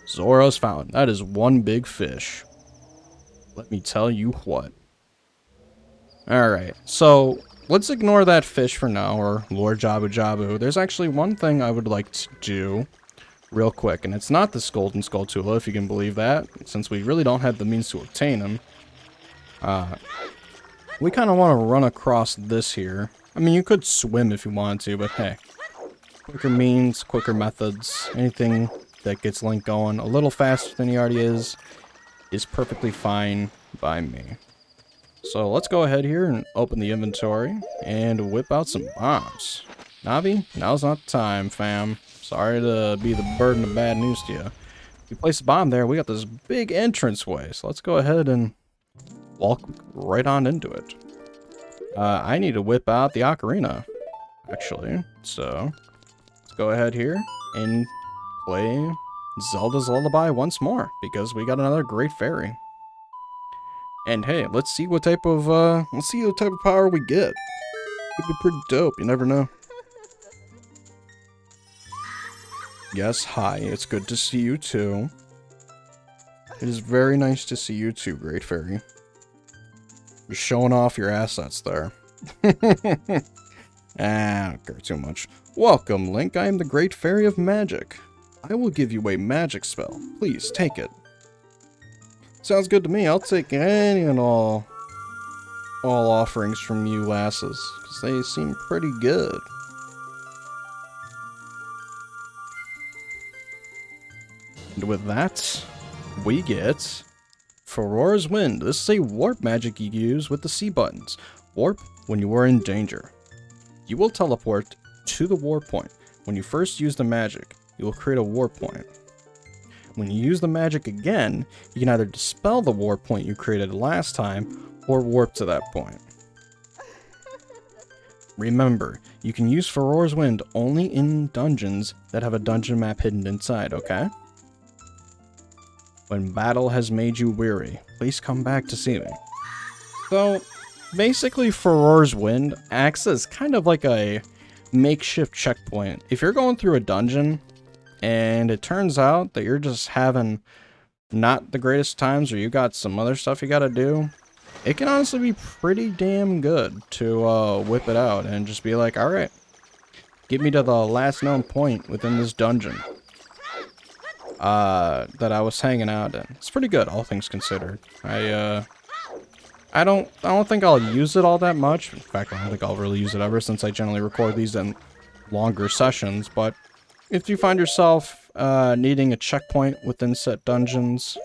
Zora's Fountain. That is one big fish. Let me tell you what. Alright, so let's ignore that fish for now, or Lord Jabu Jabu. There's actually one thing I would like to do real quick, and it's not this Golden Skulltula, if you can believe that, since we really don't have the means to obtain him. We kind of want to run across this here. I mean, you could swim if you wanted to, but hey. Quicker means, quicker methods, anything that gets Link going a little faster than he already is perfectly fine by me. So let's go ahead here and open the inventory and whip out some bombs. Navi, now's not the time, fam. Sorry to be the burden of bad news to you. If you place a bomb there, we got this big entranceway. So let's go ahead and walk right on into it. I need to whip out the Ocarina, actually. So let's go ahead here and play Zelda's Lullaby once more, because we got another great fairy. And hey, let's see what type of power we get. Could be pretty dope, you never know. Yes, hi, it's good to see you too. It is very nice to see you too, Great Fairy. You're showing off your assets there. I don't care too much. Welcome, Link, I am the Great Fairy of Magic. I will give you a magic spell. Please, take it. Sounds good to me. I'll take any and all offerings from you lasses, because they seem pretty good. And with that, we get Aurora's Wind. This is a warp magic you use with the C buttons. Warp when you are in danger. You will teleport to the warp point. When you first use the magic, you will create a warp point. When you use the magic again, you can either dispel the warp point you created last time, or warp to that point. Remember, you can use Aurora's Wind only in dungeons that have a dungeon map hidden inside, okay? When battle has made you weary, please come back to see me. So, basically Aurora's Wind acts as kind of like a makeshift checkpoint. If you're going through a dungeon, and it turns out that you're just having not the greatest times, or you got some other stuff you gotta do, it can honestly be pretty damn good to whip it out and just be like, alright, get me to the last known point within this dungeon that I was hanging out in. It's pretty good, all things considered. I don't think I'll use it all that much. In fact, I don't think I'll really use it ever, since I generally record these in longer sessions, but if you find yourself needing a checkpoint within set dungeons,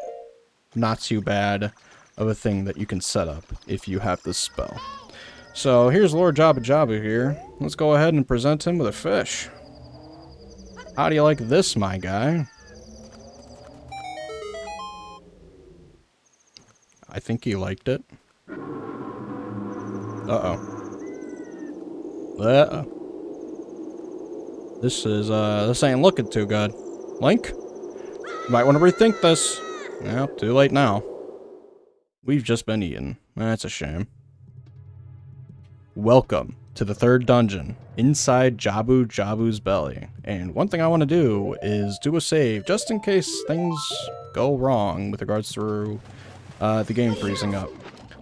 not too bad of a thing that you can set up if you have this spell. So here's Lord Jabu Jabu here. Let's go ahead and present him with a fish. How do you like this, my guy? I think he liked it. Uh-oh. Uh-oh. This ain't looking too good. Link? You might want to rethink this. Well, too late now. We've just been eaten. That's a shame. Welcome to the third dungeon, inside Jabu Jabu's belly. And one thing I want to do is do a save, just in case things go wrong with regards to the game freezing up.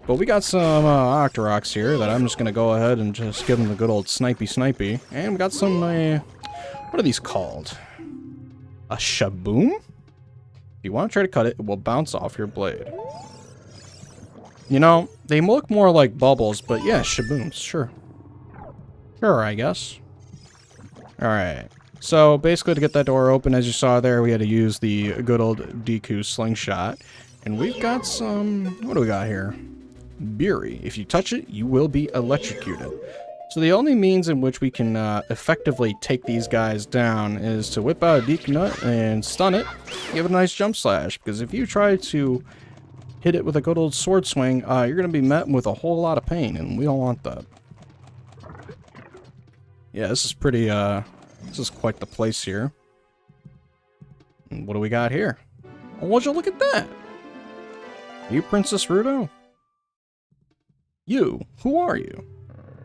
But we got some Octoroks here that I'm just going to go ahead and just give them the good old snipey. And we got some, what are these called? A shaboom? If you want to try to cut it, it will bounce off your blade. You know, they look more like bubbles, but yeah, shabooms, sure. Sure, I guess. Alright. So, basically to get that door open, as you saw there, we had to use the good old Deku slingshot. And we've got some... what do we got here? Beery. If you touch it, you will be electrocuted. So the only means in which we can effectively take these guys down is to whip out a Deku Nut and stun it, give it a nice jump slash. Because if you try to hit it with a good old sword swing, you're going to be met with a whole lot of pain, and we don't want that. Yeah, this is pretty, this is quite the place here. And what do we got here? Oh, would you look at that? Are you Princess Ruto? You, who are you?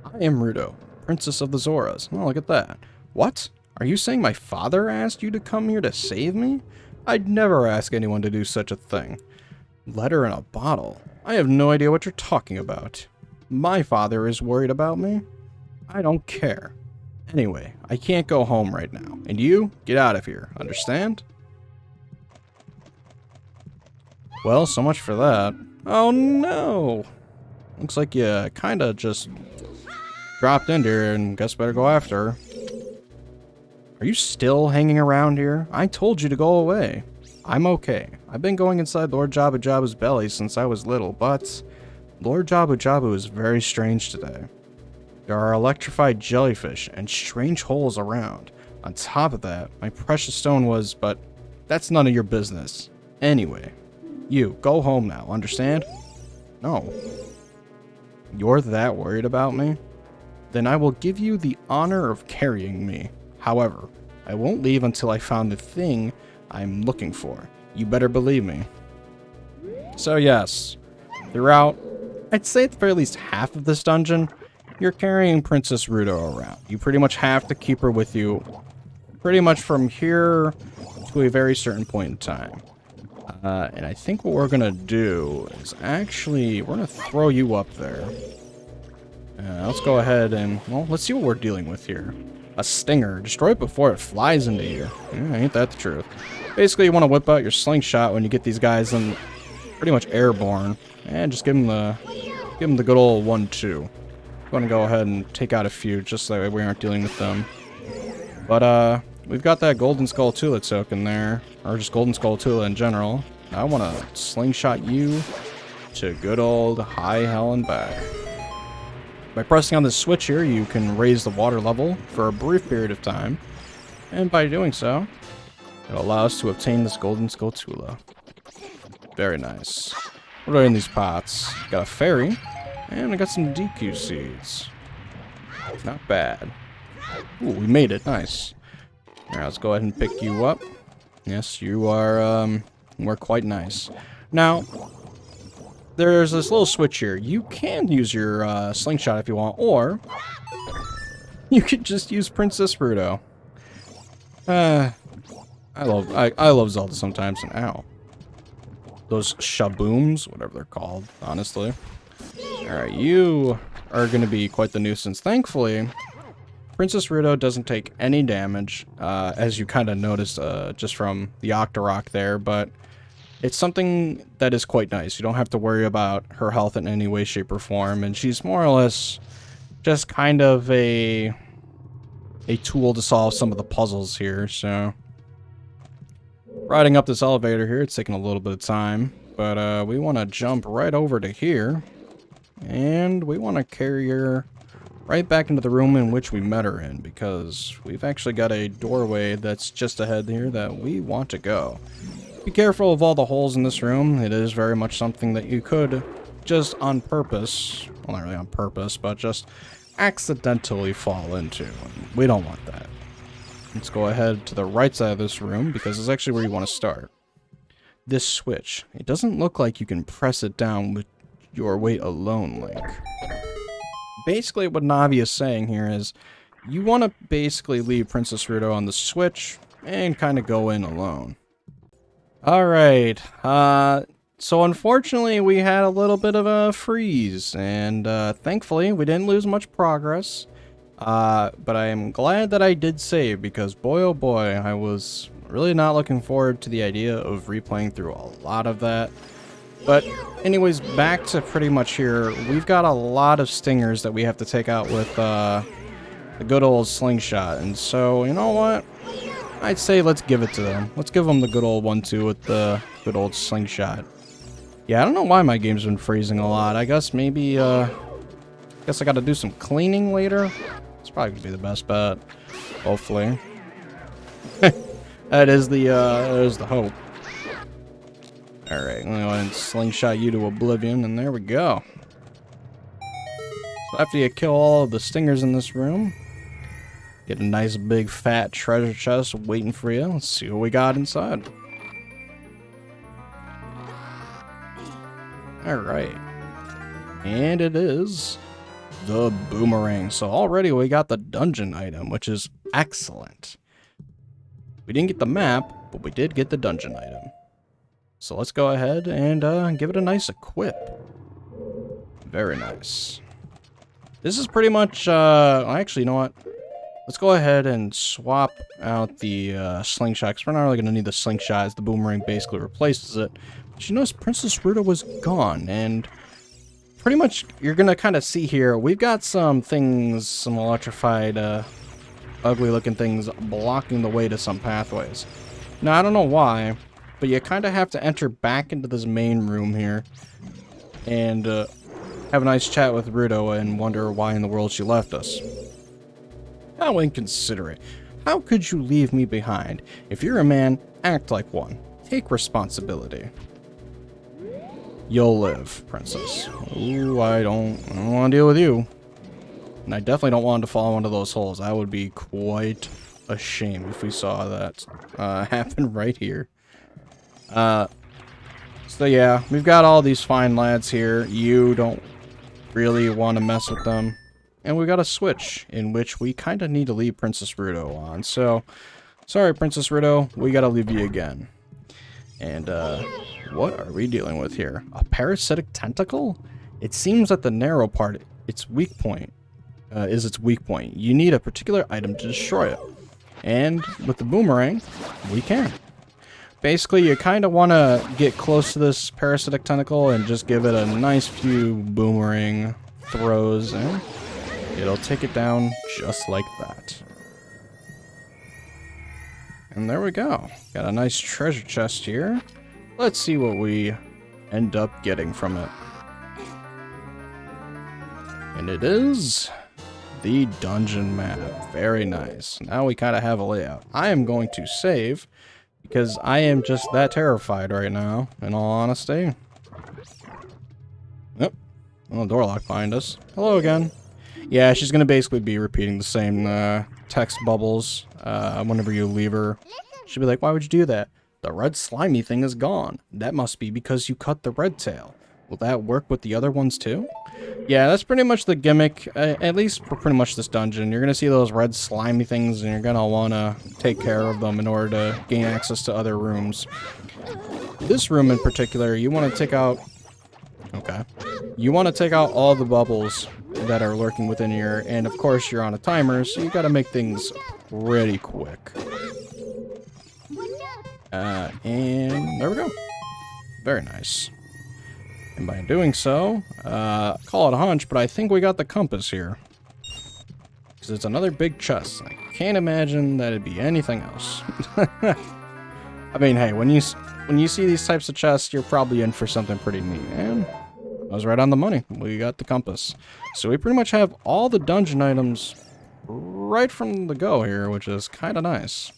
I am Ruto, Princess of the Zoras. Oh, look at that. What? Are you saying my father asked you to come here to save me? I'd never ask anyone to do such a thing. Letter in a bottle? I have no idea what you're talking about. My father is worried about me. I don't care. Anyway, I can't go home right now. And you, get out of here. Understand? Well, so much for that. Oh no! Looks like you kinda just dropped in here and guess better go after her. Are you still hanging around here? I told you to go away. I'm okay. I've been going inside Lord Jabu Jabu's belly since I was little, but Lord Jabu Jabu is very strange today. There are electrified jellyfish and strange holes around. On top of that, my precious stone was, but that's none of your business. Anyway, you, go home now, understand? No. You're that worried about me? Then I will give you the honor of carrying me. However, I won't leave until I found the thing I'm looking for. You better believe me. So yes, throughout, I'd say at the very least half of this dungeon, you're carrying Princess Ruto around. You pretty much have to keep her with you pretty much from here to a very certain point in time. And I think what we're gonna do is actually, we're gonna throw you up there. Let's go ahead and, well, let's see what we're dealing with here. A stinger. Destroy it before it flies into you. Ain't that the truth. Basically, you want to whip out your slingshot when you get these guys in pretty much airborne. And just give them the good old 1-2. I'm going to go ahead and take out a few just so that way we aren't dealing with them. But, we've got that Golden Skull Tula token there. Or just Golden Skull Tula in general. Now I want to slingshot you to good old high hell and back. By pressing on this switch here, you can raise the water level for a brief period of time. And by doing so, it'll allow us to obtain this Golden Skull Tula. Very nice. What are in these pots? Got a fairy, and I got some DQ seeds. Not bad. Ooh, we made it. Nice. Alright, let's go ahead and pick you up. Yes, you are, we're quite nice. Now, there's this little switch here. You can use your slingshot if you want, or you could just use Princess Ruto. I love Zelda sometimes, and ow. Those shabooms, whatever they're called, honestly. Alright, you are going to be quite the nuisance. Thankfully, Princess Ruto doesn't take any damage, as you kind of noticed just from the Octorok there, but it's something that is quite nice. You don't have to worry about her health in any way, shape, or form, and she's more or less just kind of a tool to solve some of the puzzles here, so. Riding up this elevator here, it's taking a little bit of time, but we want to jump right over to here, and we want to carry her right back into the room in which we met her in, because we've actually got a doorway that's just ahead here that we want to go. Be careful of all the holes in this room. It is very much something that you could just on purpose, well, not really on purpose, but just accidentally fall into. We don't want that. Let's go ahead to the right side of this room, because it's actually where you want to start. This switch. It doesn't look like you can press it down with your weight alone, Link. Basically, what Navi is saying here is, you want to basically leave Princess Ruto on the switch, and kind of go in alone. Alright, so unfortunately we had a little bit of a freeze, and thankfully we didn't lose much progress, but I am glad that I did save, because boy oh boy, I was really not looking forward to the idea of replaying through a lot of that. But anyways, back to pretty much here, we've got a lot of stingers that we have to take out with the good old slingshot, and so, you know what? I'd say let's give it to them. Let's give them the good old 1-2 with the good old slingshot. Yeah, I don't know why my game's been freezing a lot. I guess maybe, guess I gotta do some cleaning later. It's probably gonna be the best bet. Hopefully. That is the hope. Alright, I'm gonna go ahead and slingshot you to oblivion, and there we go. So after you kill all of the stingers in this room, get a nice big fat treasure chest waiting for you. Let's see what we got inside. Alright. And it is the boomerang. So already we got the dungeon item, which is excellent. We didn't get the map, but we did get the dungeon item. So let's go ahead and give it a nice equip. Very nice. This is pretty much, actually, you know what? Let's go ahead and swap out the slingshot, because we're not really going to need the slingshot, as the boomerang basically replaces it. But you notice Princess Ruta was gone, and pretty much you're going to kind of see here, we've got some things, some electrified, ugly looking things blocking the way to some pathways. Now, I don't know why, but you kind of have to enter back into this main room here, and have a nice chat with Ruta and wonder why in the world she left us. How inconsiderate. How could you leave me behind? If you're a man, act like one. Take responsibility. You'll live, princess. Ooh, I don't want to deal with you. And I definitely don't want to fall into those holes. That would be quite a shame if we saw that happen right here. So yeah, we've got all these fine lads here. You don't really want to mess with them. And we got a switch in which we kind of need to leave Princess Ruta on. So, sorry, Princess Ruta, we got to leave you again. And, what are we dealing with here? A parasitic tentacle? It seems that the narrow part, its weak point, is its weak point. You need a particular item to destroy it. And with the boomerang, we can. Basically, you kind of want to get close to this parasitic tentacle and just give it a nice few boomerang throws, and it'll take it down just like that. And there we go. Got a nice treasure chest here. Let's see what we end up getting from it. And it is the dungeon map. Very nice. Now we kind of have a layout. I am going to save because I am just that terrified right now, in all honesty. Yep. Oh, door lock behind us. Hello again. Yeah, she's going to basically be repeating the same text bubbles whenever you leave her. She'll be like, why would you do that? The red slimy thing is gone. That must be because you cut the red tail. Will that work with the other ones too? Yeah, that's pretty much the gimmick, at least for pretty much this dungeon. You're going to see those red slimy things, and you're going to want to take care of them in order to gain access to other rooms. This room in particular, you want to take out... Okay. You want to take out all the bubbles that are lurking within here, and of course you're on a timer, so you got to make things pretty quick. And there we go. Very nice. And by doing so, call it a hunch, but I think we got the compass here. Because it's another big chest. I can't imagine that it'd be anything else. I mean, hey, when you see these types of chests, you're probably in for something pretty neat. And I was right on the money. We got the compass. So we pretty much have all the dungeon items right from the go here, which is kind of nice.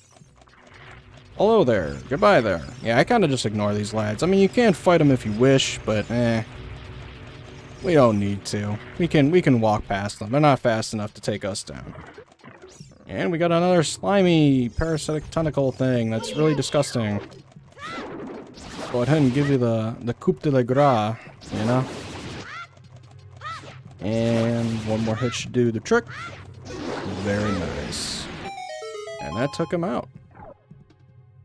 Hello there. Goodbye there. Yeah, I kind of just ignore these lads. I mean, you can fight them if you wish, but we don't need to. We can walk past them. They're not fast enough to take us down. And we got another slimy parasitic tentacle thing. That's really disgusting. Go ahead and give you the coup de la grace, you know? And one more hit should do the trick. Very nice. And that took him out.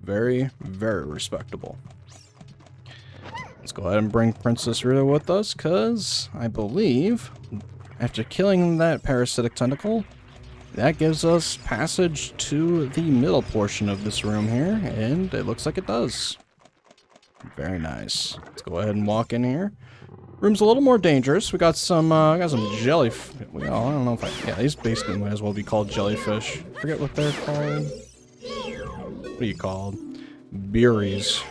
Very, very respectable. Let's go ahead and bring Princess Ruta with us, because I believe after killing that parasitic tentacle, that gives us passage to the middle portion of this room here, and it looks like it does. Very nice. Let's go ahead and walk in here. Room's a little more dangerous. We got some jellyfish. Well, I don't know if yeah, these basically might as well be called jellyfish. Forget what they're called. What are you called? Beeries.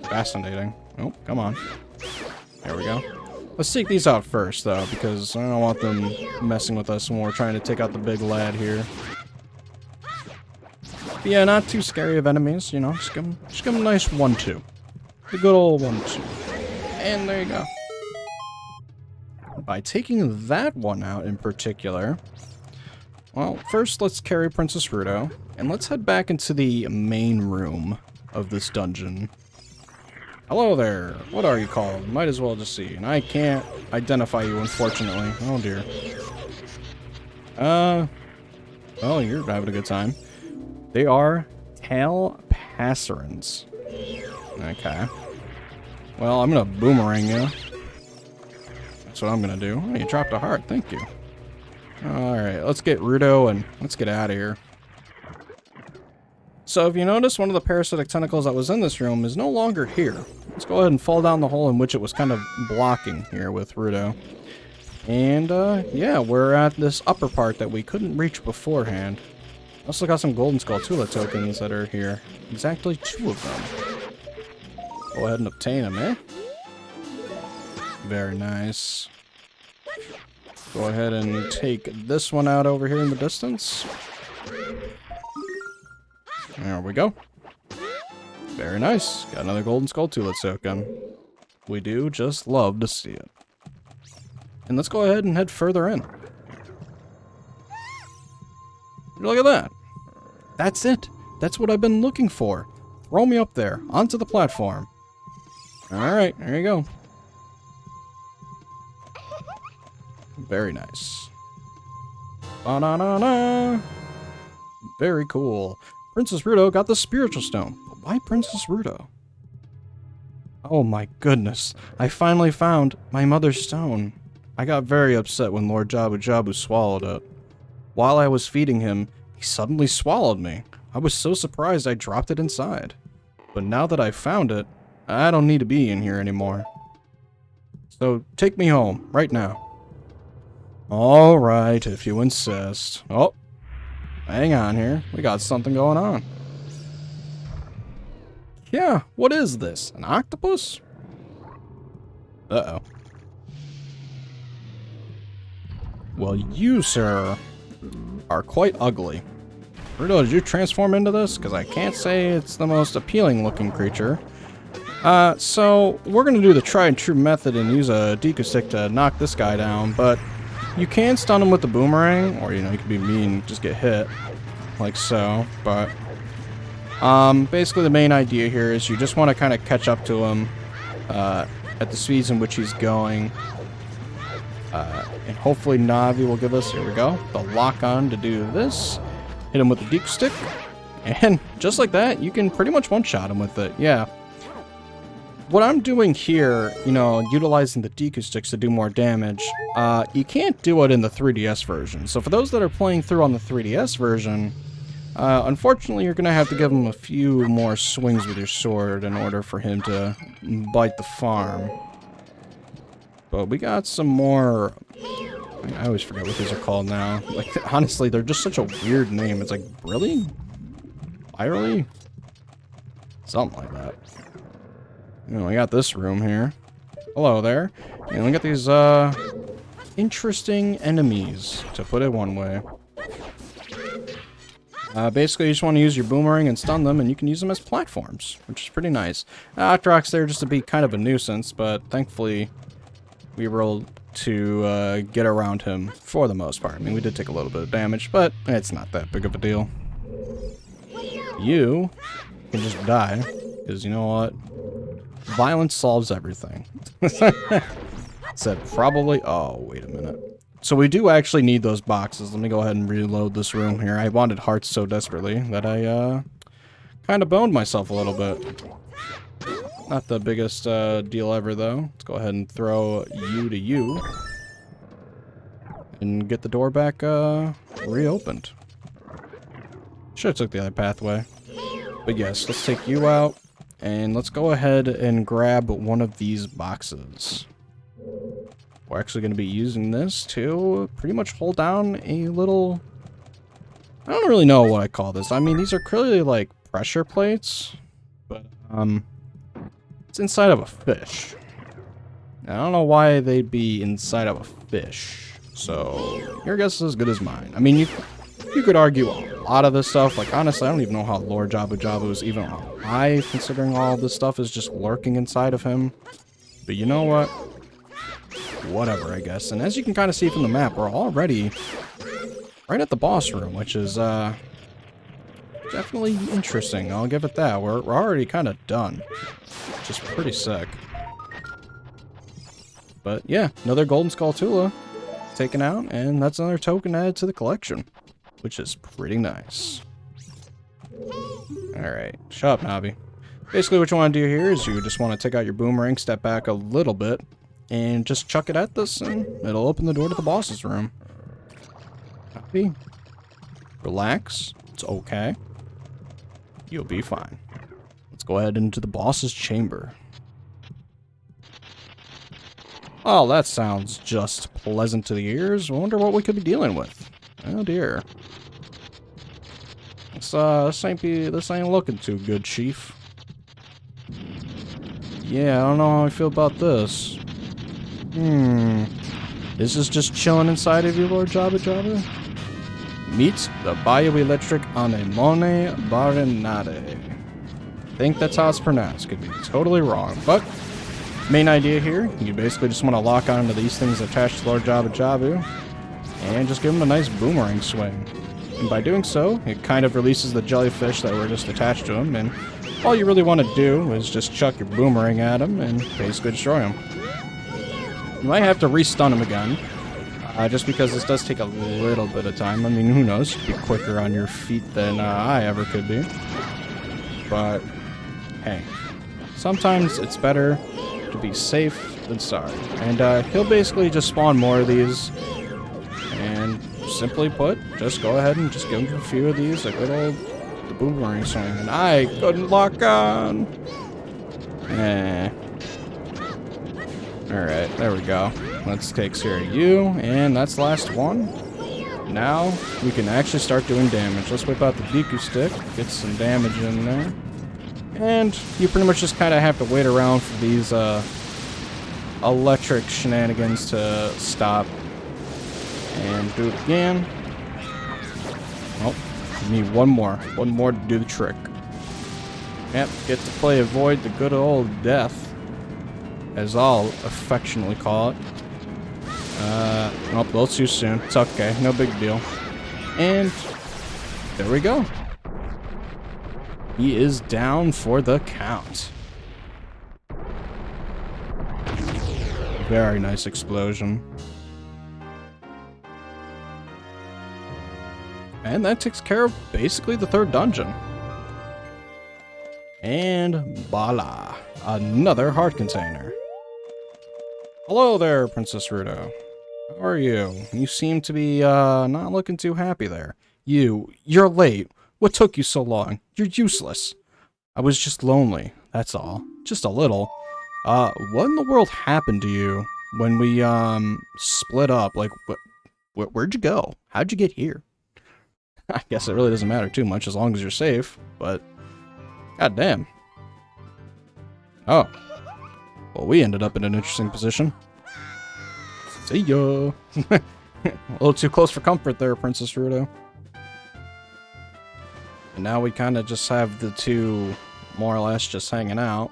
Fascinating. Oh, come on. There we go. Let's take these out first, though, because I don't want them messing with us when we're trying to take out the big lad here. But yeah, not too scary of enemies, you know. Just give them a nice 1-2. The good old 1-2. And there you go. By taking that one out in particular... Well, first let's carry Princess Ruta, and let's head back into the main room of this dungeon. Hello there. What are you called? Might as well just see. And I can't identify you, unfortunately. Oh dear. Well, you're having a good time. They are tail Passerins. Okay. Well, I'm gonna boomerang you. That's what I'm gonna do. Oh, you dropped a heart. Thank you. Alright, let's get Rudo and let's get out of here. So if you notice, one of the parasitic tentacles that was in this room is no longer here. Let's go ahead and fall down the hole in which it was kind of blocking here with Rudo. And, yeah, we're at this upper part that we couldn't reach beforehand. Also got some Golden Skull Tula tokens that are here. Exactly 2 of them. Go ahead and obtain them, eh? Very nice. Go ahead and take this one out over here in the distance. There we go. Very nice. Got another Golden Skull Tula token. We do just love to see it. And let's go ahead and head further in. Look at that. That's it. That's what I've been looking for. Throw me up there, onto the platform. Alright, there you go. Very nice. Ba-na-na-na. Very cool. Princess Rudo got the spiritual stone. But why Princess Rudo? Oh my goodness. I finally found my mother's stone. I got very upset when Lord Jabu swallowed it. While I was feeding him, he suddenly swallowed me. I was so surprised I dropped it inside. But now that I found it, I don't need to be in here anymore. So take me home, right now. Alright, if you insist. Oh, hang on here. We got something going on. Yeah, what is this? An octopus? Uh-oh. Well, you, sir, are quite ugly. Rudo, did you transform into this? Because I can't say it's the most appealing looking creature. So we're going to do the tried and true method and use a Deku Stick to knock this guy down, but you can stun him with the boomerang, or, you know, you can be mean and just get hit, like so, but basically the main idea here is you just want to kind of catch up to him at the speeds in which he's going. And hopefully Navi will give us, here we go, the lock on to do this. Hit him with the Deku Stick. And just like that, you can pretty much one-shot him with it, yeah. What I'm doing here, you know, utilizing the Deku Sticks to do more damage, you can't do it in the 3DS version. So for those that are playing through on the 3DS version, unfortunately you're going to have to give him a few more swings with your sword in order for him to bite the farm. But we got some more... I always forget what these are called now. Like, honestly, they're just such a weird name. It's like, really? Virally? Something like that. You know, we got this room here. Hello there. And we got these, interesting enemies, to put it one way. Basically, you just want to use your boomerang and stun them, and you can use them as platforms, which is pretty nice. Octorok's there just to be kind of a nuisance, but thankfully we were able to get around him for the most part. I mean, we did take a little bit of damage, but it's not that big of a deal. You can just die, because you know what? Violence solves everything. Said probably... Oh, wait a minute. So we do actually need those boxes. Let me go ahead and reload this room here. I wanted hearts so desperately that I kind of boned myself a little bit. Not the biggest deal ever, though. Let's go ahead and throw you to you. And get the door back reopened. Should have took the other pathway. But yes, let's take you out. And let's go ahead and grab one of these boxes. We're actually going to be using this to pretty much hold down a little... I don't really know what I call this. I mean, these are clearly like pressure plates. But, it's inside of a fish. I don't know why they'd be inside of a fish. So, your guess is as good as mine. I mean, you could argue a lot of this stuff. Like, honestly, I don't even know how Lord Jabu is even alive, considering all this stuff is just lurking inside of him. But you know what? Whatever, I guess. And as you can kind of see from the map, we're already right at the boss room, which is definitely interesting. I'll give it that. We're already kind of done, which is pretty sick. But yeah, another Golden Skull Tula taken out, and that's another token added to the collection, which is pretty nice. Alright, shut up, Navi. Basically what you want to do here is you just want to take out your boomerang, step back a little bit, and just chuck it at this, and it'll open the door to the boss's room. Navi, relax. It's okay. You'll be fine. Let's go ahead into the boss's chamber. Oh, that sounds just pleasant to the ears. I wonder what we could be dealing with. Oh dear. This ain't looking too good, Chief. Yeah, I don't know how I feel about this. This is just chilling inside of you, Lord Jabu Jabu? Meet the bioelectric anemone barinade. I think that's how it's pronounced. Could be totally wrong, but main idea here, you basically just want to lock onto these things attached to Lord Jabu Jabu and just give him a nice boomerang swing. And by doing so, it kind of releases the jellyfish that were just attached to him, and all you really want to do is just chuck your boomerang at him and basically destroy him. You might have to re-stun him again, just because this does take a little bit of time. I mean, who knows? You could be quicker on your feet than I ever could be. But, hey, sometimes it's better to be safe than sorry. And he'll basically just spawn more of these, and simply put, just go ahead and just give him a few of these, a good old boomerang swing. And I couldn't lock on. Alright, there we go. Let's take care of you, and that's the last one. Now, we can actually start doing damage. Let's whip out the Deku stick, get some damage in there. And you pretty much just kind of have to wait around for these electric shenanigans to stop. And do it again. Oh, you need one more to do the trick. Yep, get to play Avoid the good old death, as I'll affectionately call it. Nope, a little too soon. It's okay, no big deal. And there we go. He is down for the count. Very nice explosion. And that takes care of basically the third dungeon. And voila, another heart container. Hello there, Princess Ruto. How are you? You seem to be not looking too happy there. You're late. What took you so long? You're useless. I was just lonely, that's all. Just a little. What in the world happened to you when we split up? Like, where'd you go? How'd you get here? I guess it really doesn't matter too much as long as you're safe, but goddamn. Oh. Well, we ended up in an interesting position. See ya. A little too close for comfort there, Princess Ruto. And now we kind of just have the two more or less just hanging out.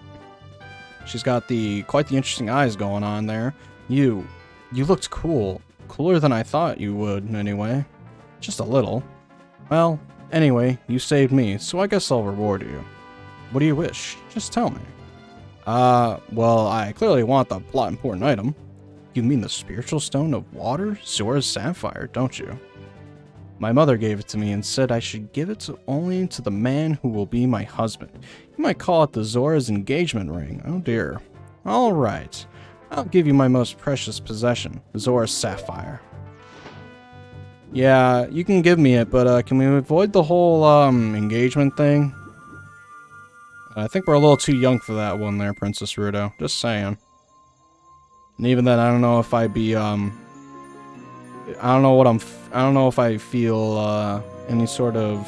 She's got quite the interesting eyes going on there. You looked cool. Cooler than I thought you would, anyway. Just a little. Well, anyway, you saved me, so I guess I'll reward you. What do you wish? Just tell me. Well, I clearly want the plot important item. You mean the spiritual stone of water? Zora's sapphire, don't you? My mother gave it to me and said I should give it only to the man who will be my husband. You might call it the Zora's engagement ring. Oh dear. Alright. I'll give you my most precious possession, Zora's sapphire. Yeah, you can give me it, but can we avoid the whole engagement thing? I think we're a little too young for that one there, Princess Ruto. Just saying. And even then, I don't know if I'd be I don't know if I feel any sort of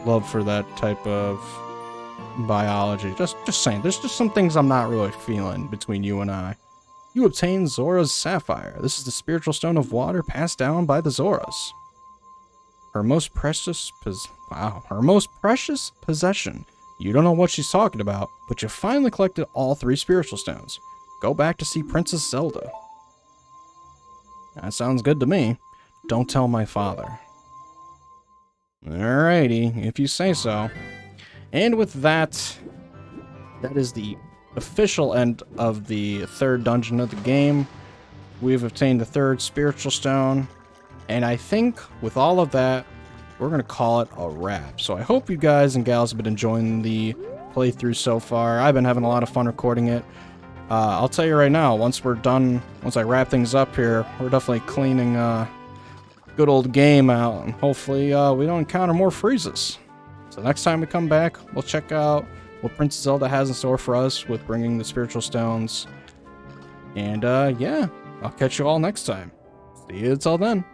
love for that type of biology. Just saying. There's just some things I'm not really feeling between you and I. You obtain Zora's sapphire. This is the spiritual stone of water passed down by the Zoras. Her most precious possession. You don't know what she's talking about, but you finally collected all 3 spiritual stones. Go back to see Princess Zelda. That sounds good to me. Don't tell my father. Alrighty, if you say so. And with that, that is the official end of the 3rd dungeon of the game. We've obtained the 3rd spiritual stone. And I think with all of that, we're going to call it a wrap. So I hope you guys and gals have been enjoying the playthrough so far. I've been having a lot of fun recording it. I'll tell you right now, once we're done, once I wrap things up here, we're definitely cleaning good old game out, and hopefully we don't encounter more freezes. So next time we come back, we'll check out what Princess Zelda has in store for us with bringing the spiritual stones. And yeah, I'll catch you all next time. See you until then.